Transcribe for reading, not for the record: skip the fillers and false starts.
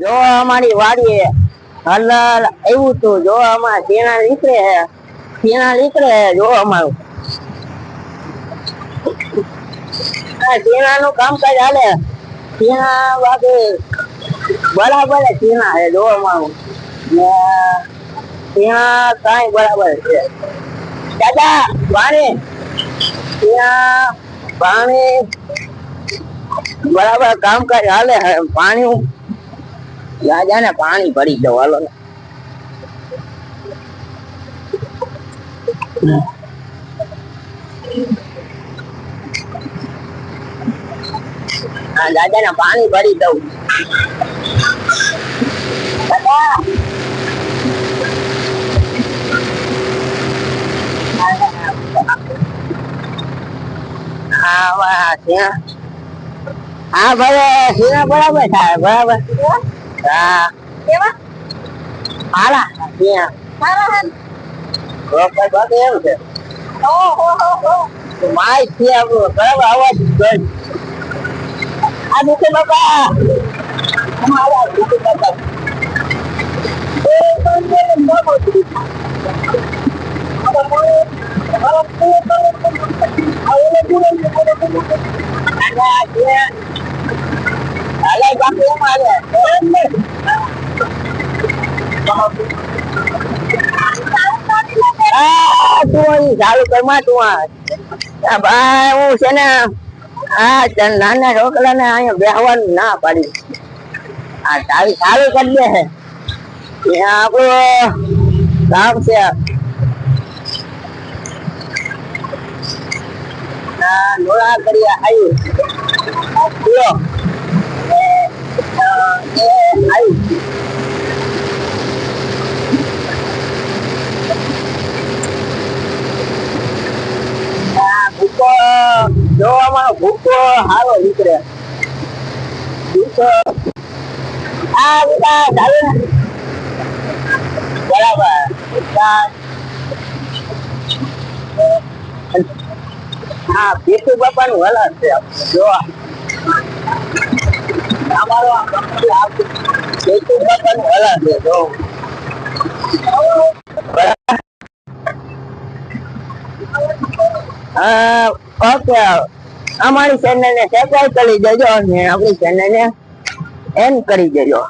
જો અમારી વાડી હલ આવ્યું તું જો અમાર ઝીણા નીકળે જો અમારું ઝીણા નું કામકાજ હાલે ઝીણા બાકી બરાબર ઝીણા છે જો અમારું ને ઝીણા કઈ બરાબર છે દાદા પાણી પાણી બરાબર કામકાજ હાલે પાણી રાજા ને પાણી ભરી દો હાલો ને દાદા ને પાણી ભરી દઉં હા ભાઈ સીના બરાબર થાય બરાબર હા હાલા બાકી એવું છે માય છે આપણું બરાબર અવાજ આ દુખે બાપા ચાલુ કરમાં તું ભાઈ હું છે ને નાના છોકરા ને અહીંયા બેહવાનું ના પાડી તારી ચાલુ કરી દે છે આપણું કામ છે નોળા કરી આવ્યું ભૂકો જોવામાં ભૂકો સારો નીકળે ભૂકો બરાબર હા પીટુ બાપા નું વલણ છે જો અમારો પીટુ બાપા નું વલણ છે જો ઓકે અમારી ચેનલ ને સબસ્ક્રાઇબ કરી દેજો અને આપણી ચેનલ ને એન્ડ કરી દેજો